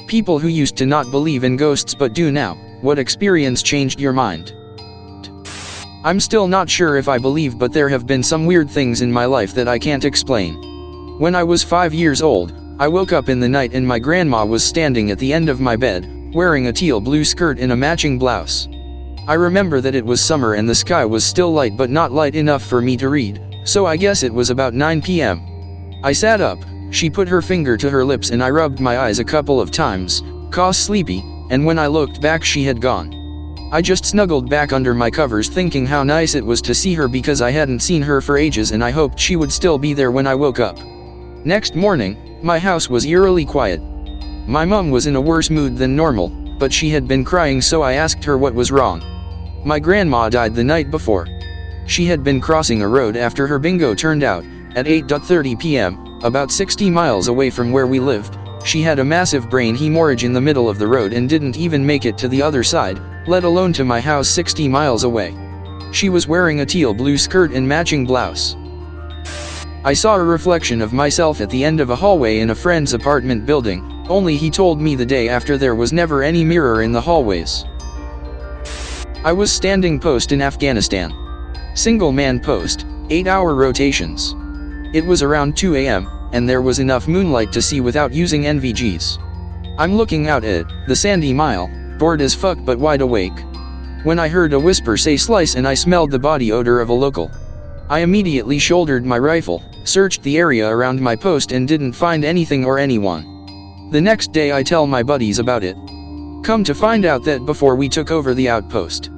People who used to not believe in ghosts but do now, what experience changed your mind? I'm still not sure if I believe, but there have been some weird things in my life that I can't explain. When I was 5 years old, I woke up in the night and my grandma was standing at the end of my bed, wearing a teal blue skirt and a matching blouse. I remember that it was summer and the sky was still light but not light enough for me to read, so I guess it was about 9 p.m. I sat up, she put her finger to her lips and I rubbed my eyes a couple of times, 'cause sleepy, and when I looked back she had gone. I just snuggled back under my covers thinking how nice it was to see her because I hadn't seen her for ages and I hoped she would still be there when I woke up. Next morning, my house was eerily quiet. My mom was in a worse mood than normal, but she had been crying, so I asked her what was wrong. My grandma died the night before. She had been crossing a road after her bingo turned out, at 8:30 p.m., about 60 miles away from where we lived. She had a massive brain hemorrhage in the middle of the road and didn't even make it to the other side, let alone to my house 60 miles away. She was wearing a teal blue skirt and matching blouse. I saw a reflection of myself at the end of a hallway in a friend's apartment building, only he told me the day after there was never any mirror in the hallways. I was standing post in Afghanistan. Single man post, 8-hour rotations. It was around 2 a.m., and there was enough moonlight to see without using NVGs. I'm looking out at the Sandy Mile, bored as fuck but wide awake, when I heard a whisper say slice and I smelled the body odor of a local. I immediately shouldered my rifle, searched the area around my post and didn't find anything or anyone. The next day I tell my buddies about it. Come to find out that before we took over the outpost,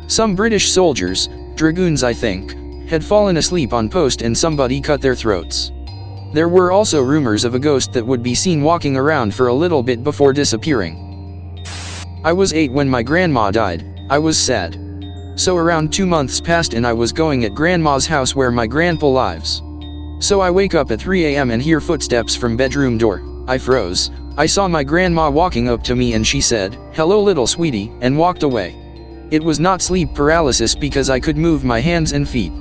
some British soldiers, dragoons I think, had fallen asleep on post and somebody cut their throats. There were also rumors of a ghost that would be seen walking around for a little bit before disappearing. I was 8 when my grandma died. I was sad. So around 2 months passed and I was going at grandma's house where my grandpa lives. So I wake up at 3 a.m. and hear footsteps from bedroom door. I froze. I saw my grandma walking up to me and she said, "Hello little sweetie," and walked away. It was not sleep paralysis because I could move my hands and feet.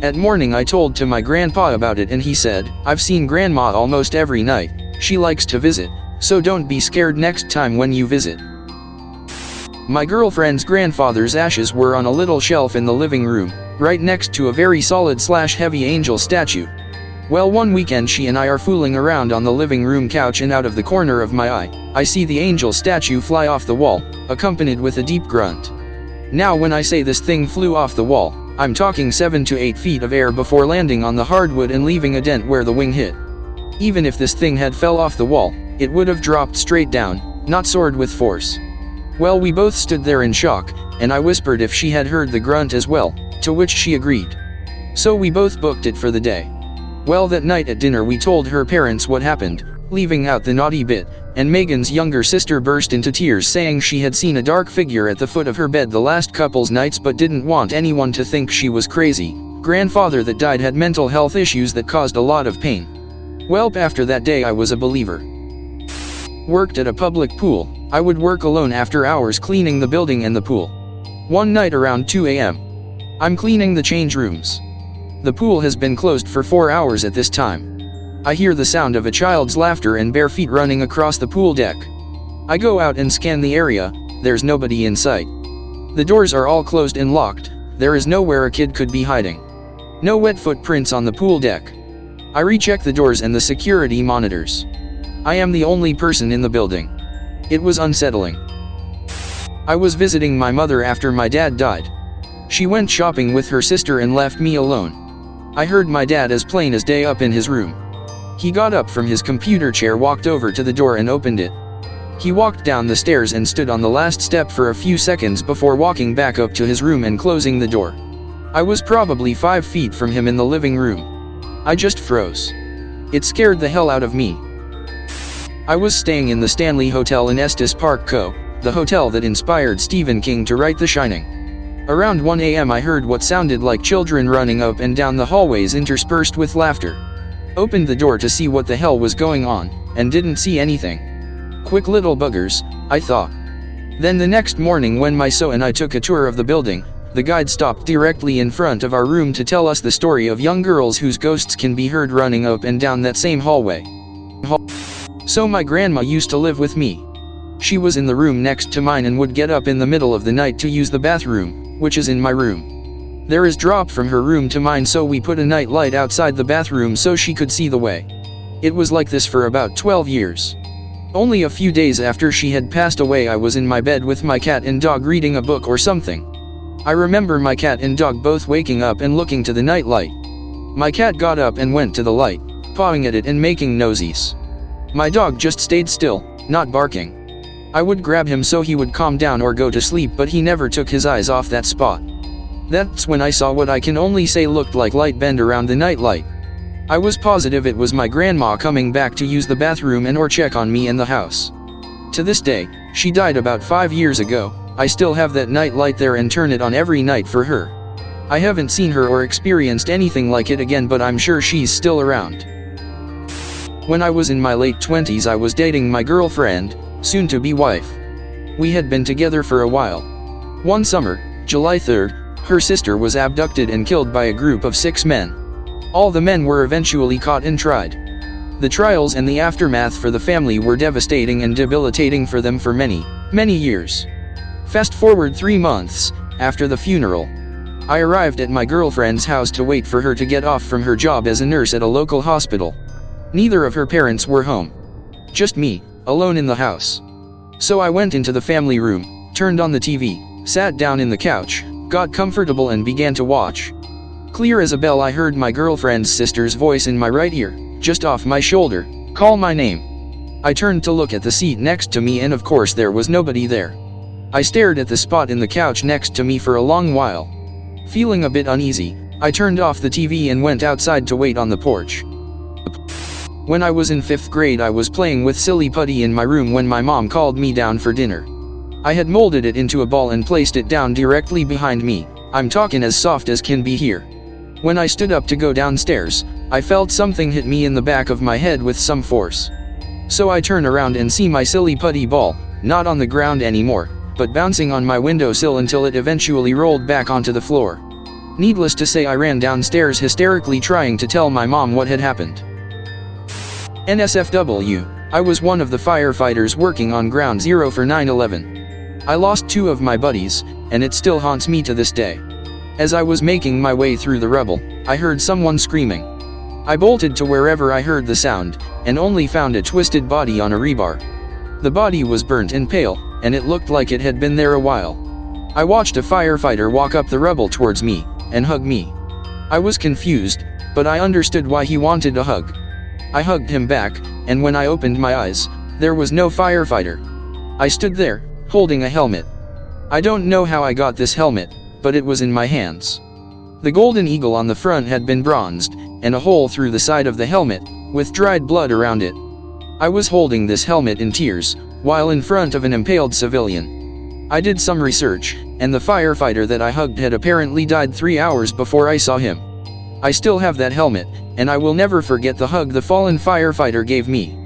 At morning I told to my grandpa about it and he said, "I've seen grandma almost every night. She likes to visit, so don't be scared next time when you visit." My girlfriend's grandfather's ashes were on a little shelf in the living room, right next to a very solid/heavy angel statue. Well, one weekend she and I are fooling around on the living room couch and out of the corner of my eye, I see the angel statue fly off the wall, accompanied with a deep grunt. Now when I say this thing flew off the wall, I'm talking 7 to 8 feet of air before landing on the hardwood and leaving a dent where the wing hit. Even if this thing had fell off the wall, it would have dropped straight down, not soared with force. Well, we both stood there in shock, and I whispered if she had heard the grunt as well, to which she agreed. So we both booked it for the day. Well, that night at dinner we told her parents what happened, leaving out the naughty bit, and Megan's younger sister burst into tears saying she had seen a dark figure at the foot of her bed the last couple's nights but didn't want anyone to think she was crazy. Grandfather that died had mental health issues that caused a lot of pain. Well, after that day I was a believer. Worked at a public pool. I would work alone after hours cleaning the building and the pool. One night around 2 a.m. I'm cleaning the change rooms. The pool has been closed for 4 hours at this time. I hear the sound of a child's laughter and bare feet running across the pool deck. I go out and scan the area. There's nobody in sight. The doors are all closed and locked. There is nowhere a kid could be hiding. No wet footprints on the pool deck. I recheck the doors and the security monitors. I am the only person in the building. It was unsettling. I was visiting my mother after my dad died. She went shopping with her sister and left me alone. I heard my dad as plain as day up in his room. He got up from his computer chair, walked over to the door and opened it. He walked down the stairs and stood on the last step for a few seconds before walking back up to his room and closing the door. I was probably 5 feet from him in the living room. I just froze. It scared the hell out of me. I was staying in the Stanley Hotel in Estes Park Co., the hotel that inspired Stephen King to write The Shining. Around 1 a.m. I heard what sounded like children running up and down the hallways interspersed with laughter. Opened the door to see what the hell was going on, and didn't see anything. Quick little buggers, I thought. Then the next morning when my so and I took a tour of the building, the guide stopped directly in front of our room to tell us the story of young girls whose ghosts can be heard running up and down that same hallway. So my grandma used to live with me. She was in the room next to mine and would get up in the middle of the night to use the bathroom, which is in my room. There is drop from her room to mine, so we put a night light outside the bathroom so she could see the way. It was like this for about 12 years. Only a few days after she had passed away, I was in my bed with my cat and dog reading a book or something. I remember my cat and dog both waking up and looking to the night light. My cat got up and went to the light, pawing at it and making nosies. My dog just stayed still, not barking. I would grab him so he would calm down or go to sleep, but he never took his eyes off that spot. That's when I saw what I can only say looked like light bend around the night light. I was positive it was my grandma coming back to use the bathroom and or check on me and the house. To this day, she died about 5 years ago, I still have that night light there and turn it on every night for her. I haven't seen her or experienced anything like it again, but I'm sure she's still around. When I was in my late 20s, I was dating my girlfriend, soon-to-be wife. We had been together for a while. One summer, July 3rd, her sister was abducted and killed by a group of 6 men. All the men were eventually caught and tried. The trials and the aftermath for the family were devastating and debilitating for them for many, many years. Fast forward 3 months, after the funeral, I arrived at my girlfriend's house to wait for her to get off from her job as a nurse at a local hospital. Neither of her parents were home. Just me, alone in the house. So I went into the family room, turned on the TV, sat down in the couch, got comfortable and began to watch. Clear as a bell, I heard my girlfriend's sister's voice in my right ear, just off my shoulder, call my name. I turned to look at the seat next to me, and of course there was nobody there. I stared at the spot in the couch next to me for a long while. Feeling a bit uneasy, I turned off the TV and went outside to wait on the porch. When I was in 5th grade, I was playing with silly putty in my room when my mom called me down for dinner. I had molded it into a ball and placed it down directly behind me. I'm talking as soft as can be here. When I stood up to go downstairs, I felt something hit me in the back of my head with some force. So I turn around and see my silly putty ball, not on the ground anymore, but bouncing on my windowsill until it eventually rolled back onto the floor. Needless to say, I ran downstairs hysterically trying to tell my mom what had happened. NSFW, I was one of the firefighters working on Ground Zero for 9/11. I lost 2 of my buddies, and it still haunts me to this day. As I was making my way through the rubble, I heard someone screaming. I bolted to wherever I heard the sound, and only found a twisted body on a rebar. The body was burnt and pale, and it looked like it had been there a while. I watched a firefighter walk up the rubble towards me, and hug me. I was confused, but I understood why he wanted a hug. I hugged him back, and when I opened my eyes, there was no firefighter. I stood there, holding a helmet. I don't know how I got this helmet, but it was in my hands. The golden eagle on the front had been bronzed, and a hole through the side of the helmet, with dried blood around it. I was holding this helmet in tears, while in front of an impaled civilian. I did some research, and the firefighter that I hugged had apparently died 3 hours before I saw him. I still have that helmet, and I will never forget the hug the fallen firefighter gave me.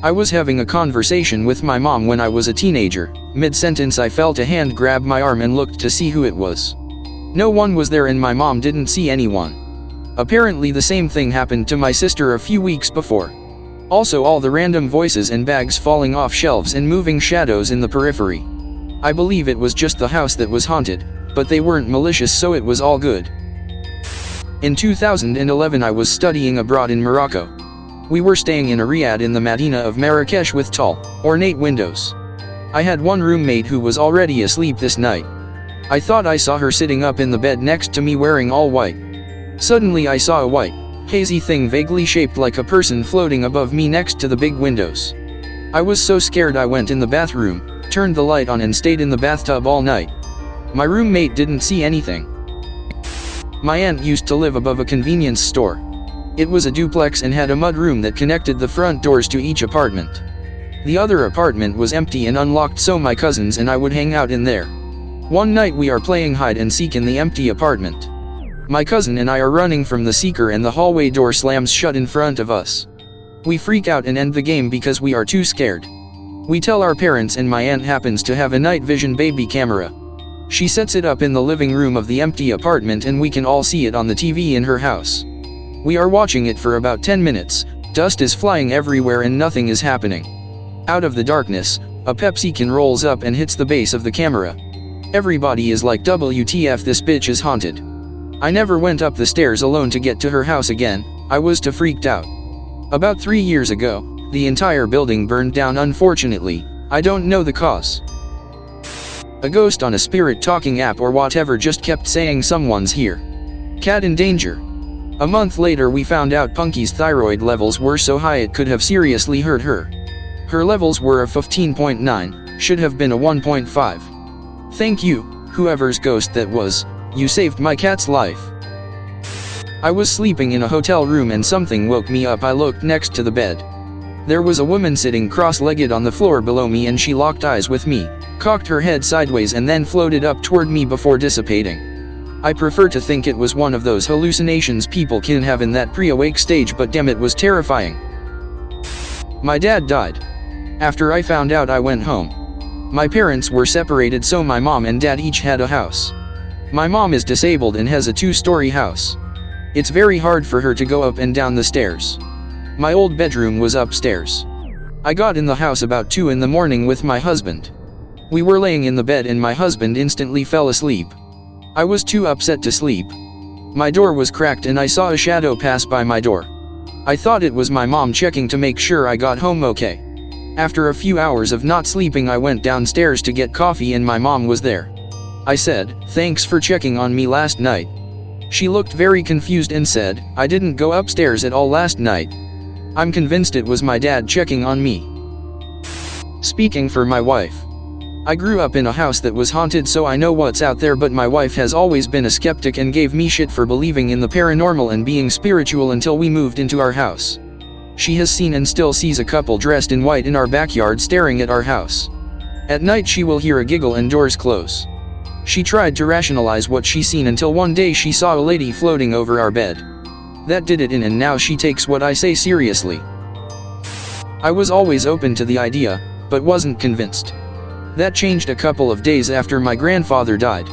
I was having a conversation with my mom when I was a teenager. Mid-sentence I felt a hand grab my arm and looked to see who it was. No one was there and my mom didn't see anyone. Apparently the same thing happened to my sister a few weeks before. Also all the random voices and bags falling off shelves and moving shadows in the periphery. I believe it was just the house that was haunted, but they weren't malicious, so it was all good. In 2011 I was studying abroad in Morocco. We were staying in a riad in the Medina of Marrakesh with tall, ornate windows. I had one roommate who was already asleep this night. I thought I saw her sitting up in the bed next to me wearing all white. Suddenly I saw a white, hazy thing vaguely shaped like a person floating above me next to the big windows. I was so scared I went in the bathroom, turned the light on and stayed in the bathtub all night. My roommate didn't see anything. My aunt used to live above a convenience store. It was a duplex and had a mud room that connected the front doors to each apartment. The other apartment was empty and unlocked, so my cousins and I would hang out in there. One night we are playing hide and seek in the empty apartment. My cousin and I are running from the seeker and the hallway door slams shut in front of us. We freak out and end the game because we are too scared. We tell our parents and my aunt happens to have a night vision baby camera. She sets it up in the living room of the empty apartment and we can all see it on the TV in her house. We are watching it for about 10 minutes, dust is flying everywhere and nothing is happening. Out of the darkness, a Pepsi can rolls up and hits the base of the camera. Everybody is like, WTF, this bitch is haunted. I never went up the stairs alone to get to her house again, I was too freaked out. About 3 years ago, the entire building burned down unfortunately, I don't know the cause. A ghost on a spirit talking app or whatever just kept saying someone's here. Cat in danger. A month later we found out Punky's thyroid levels were so high it could have seriously hurt her. Her levels were a 15.9, should have been a 1.5. Thank you, whoever's ghost that was, you saved my cat's life. I was sleeping in a hotel room and something woke me up. I looked next to the bed. There was a woman sitting cross-legged on the floor below me and she locked eyes with me, cocked her head sideways and then floated up toward me before dissipating. I prefer to think it was one of those hallucinations people can have in that pre-awake stage, but damn, it was terrifying. My dad died. After I found out, I went home. My parents were separated, so my mom and dad each had a house. My mom is disabled and has a 2-story house. It's very hard for her to go up and down the stairs. My old bedroom was upstairs. I got in the house about 2 in the morning with my husband. We were laying in the bed and my husband instantly fell asleep. I was too upset to sleep. My door was cracked and I saw a shadow pass by my door. I thought it was my mom checking to make sure I got home okay. After a few hours of not sleeping, I went downstairs to get coffee and my mom was there. I said, "Thanks for checking on me last night." She looked very confused and said, "I didn't go upstairs at all last night. I'm convinced it was my dad checking on me." Speaking for my wife. I grew up in a house that was haunted, so I know what's out there, but my wife has always been a skeptic and gave me shit for believing in the paranormal and being spiritual until we moved into our house. She has seen and still sees a couple dressed in white in our backyard staring at our house. At night she will hear a giggle and doors close. She tried to rationalize what she seen until one day she saw a lady floating over our bed. That did it in, and now she takes what I say seriously. I was always open to the idea, but wasn't convinced. That changed a couple of days after my grandfather died.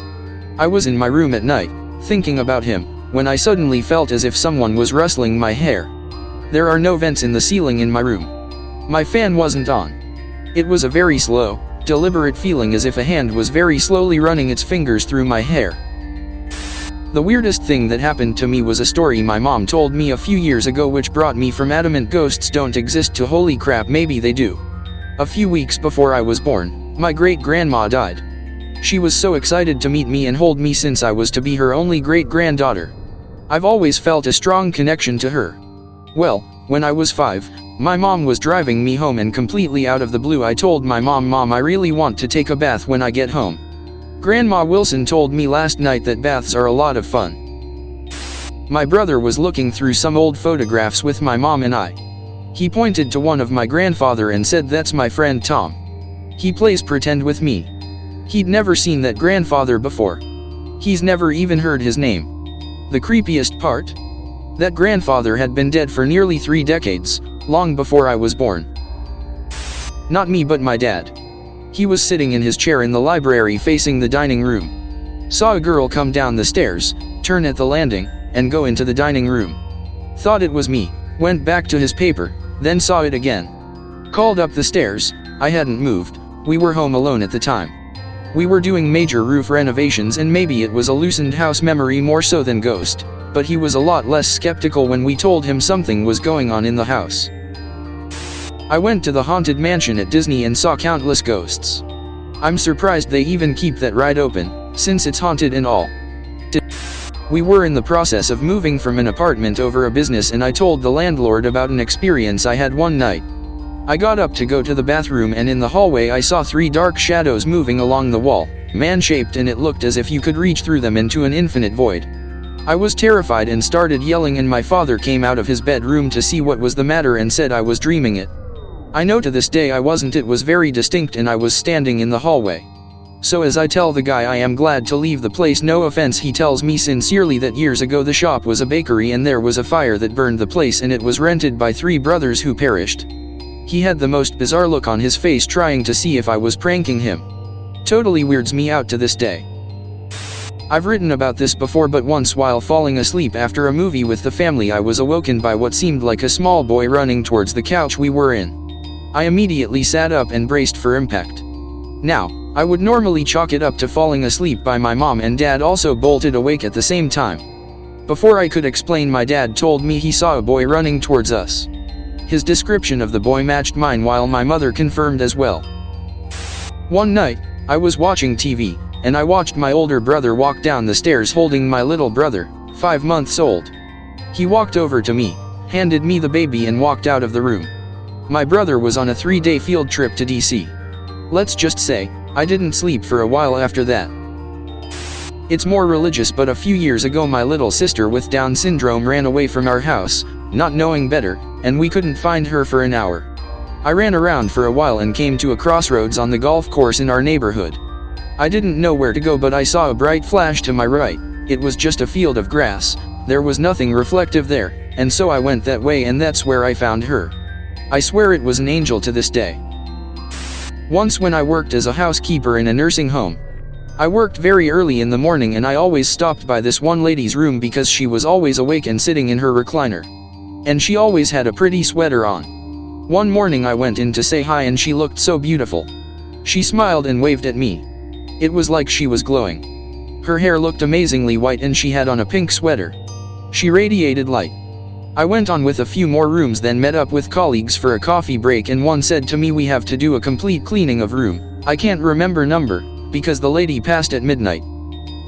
I was in my room at night, thinking about him, when I suddenly felt as if someone was rustling my hair. There are no vents in the ceiling in my room. My fan wasn't on. It was a very slow, deliberate feeling, as if a hand was very slowly running its fingers through my hair. The weirdest thing that happened to me was a story my mom told me a few years ago, which brought me from adamant ghosts don't exist to holy crap, maybe they do. A few weeks before I was born, my great-grandma died. She was so excited to meet me and hold me since I was to be her only great-granddaughter. I've always felt a strong connection to her. Well, when I was 5, my mom was driving me home and completely out of the blue I told my mom, I really want to take a bath when I get home. Grandma Wilson told me last night that baths are a lot of fun. My brother was looking through some old photographs with my mom and I. He pointed to one of my grandfather and said, "That's my friend Tom. He plays pretend with me." He'd never seen that grandfather before. He's never even heard his name. The creepiest part? That grandfather had been dead for nearly 3 decades, long before I was born. Not me, but my dad. He was sitting in his chair in the library facing the dining room. Saw a girl come down the stairs, turn at the landing, and go into the dining room. Thought it was me, went back to his paper, then saw it again. Called up the stairs. I hadn't moved, we were home alone at the time. We were doing major roof renovations and maybe it was a loosened house memory more so than ghost, but he was a lot less skeptical when we told him something was going on in the house. I went to the haunted mansion at Disney and saw countless ghosts. I'm surprised they even keep that ride open, since it's haunted and all. We were in the process of moving from an apartment over a business and I told the landlord about an experience I had one night. I got up to go to the bathroom and in the hallway I saw 3 dark shadows moving along the wall, man-shaped, and it looked as if you could reach through them into an infinite void. I was terrified and started yelling, and my father came out of his bedroom to see what was the matter and said I was dreaming it. I know to this day I wasn't. It was very distinct and I was standing in the hallway. So as I tell the guy I am glad to leave the place, no offense, he tells me sincerely that years ago the shop was a bakery and there was a fire that burned the place and it was rented by 3 brothers who perished. He had the most bizarre look on his face, trying to see if I was pranking him. Totally weirds me out to this day. I've written about this before, but once while falling asleep after a movie with the family I was awoken by what seemed like a small boy running towards the couch we were in. I immediately sat up and braced for impact. Now, I would normally chalk it up to falling asleep by my mom, and dad also bolted awake at the same time. Before I could explain, my dad told me he saw a boy running towards us. His description of the boy matched mine, while my mother confirmed as well. One night, I was watching TV, and I watched my older brother walk down the stairs holding my little brother, 5 months old. He walked over to me, handed me the baby, and walked out of the room. My brother was on a 3-day field trip to DC. Let's just say, I didn't sleep for a while after that. It's more religious, but a few years ago my little sister with Down syndrome ran away from our house, not knowing better, and we couldn't find her for an hour. I ran around for a while and came to a crossroads on the golf course in our neighborhood. I didn't know where to go, but I saw a bright flash to my right. It was just a field of grass, there was nothing reflective there, and so I went that way, and that's where I found her. I swear it was an angel to this day. Once when I worked as a housekeeper in a nursing home. I worked very early in the morning, and I always stopped by this one lady's room because she was always awake and sitting in her recliner. And she always had a pretty sweater on. One morning I went in to say hi, and she looked so beautiful. She smiled and waved at me. It was like she was glowing. Her hair looked amazingly white, and she had on a pink sweater. She radiated light. I went on with a few more rooms, then met up with colleagues for a coffee break, and one said to me, "We have to do a complete cleaning of room." I can't remember number, because the lady passed at midnight.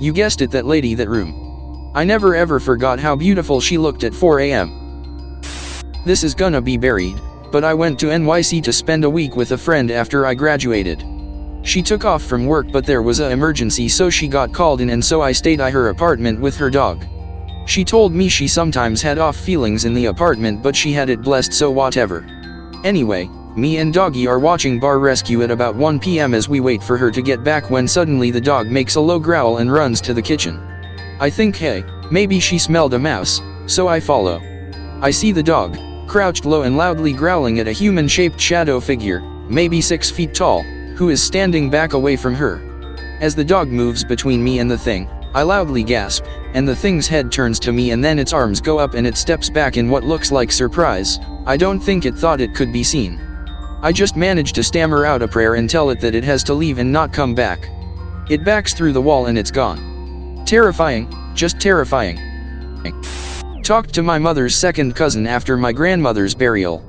You guessed it, that lady, that room. I never ever forgot how beautiful she looked at 4 a.m. This is gonna be buried, but I went to NYC to spend a week with a friend after I graduated. She took off from work, but there was an emergency, so she got called in, and so I stayed at her apartment with her dog. She told me she sometimes had off feelings in the apartment, but she had it blessed, so whatever. Anyway, me and doggy are watching Bar Rescue at about 1 p.m. as we wait for her to get back, when suddenly the dog makes a low growl and runs to the kitchen. I think, hey, maybe she smelled a mouse, so I follow. I see the dog, crouched low and loudly growling at a human-shaped shadow figure, maybe 6 feet tall, who is standing back away from her. As the dog moves between me and the thing, I loudly gasp, and the thing's head turns to me, and then its arms go up and it steps back in what looks like surprise. I don't think it thought it could be seen. I just managed to stammer out a prayer and tell it that it has to leave and not come back. It backs through the wall and it's gone. Terrifying, just terrifying. Talked to my mother's second cousin after my grandmother's burial.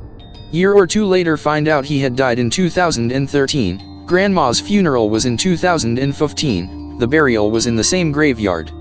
Year or two later, find out he had died in 2013. Grandma's funeral was in 2015. The burial was in the same graveyard.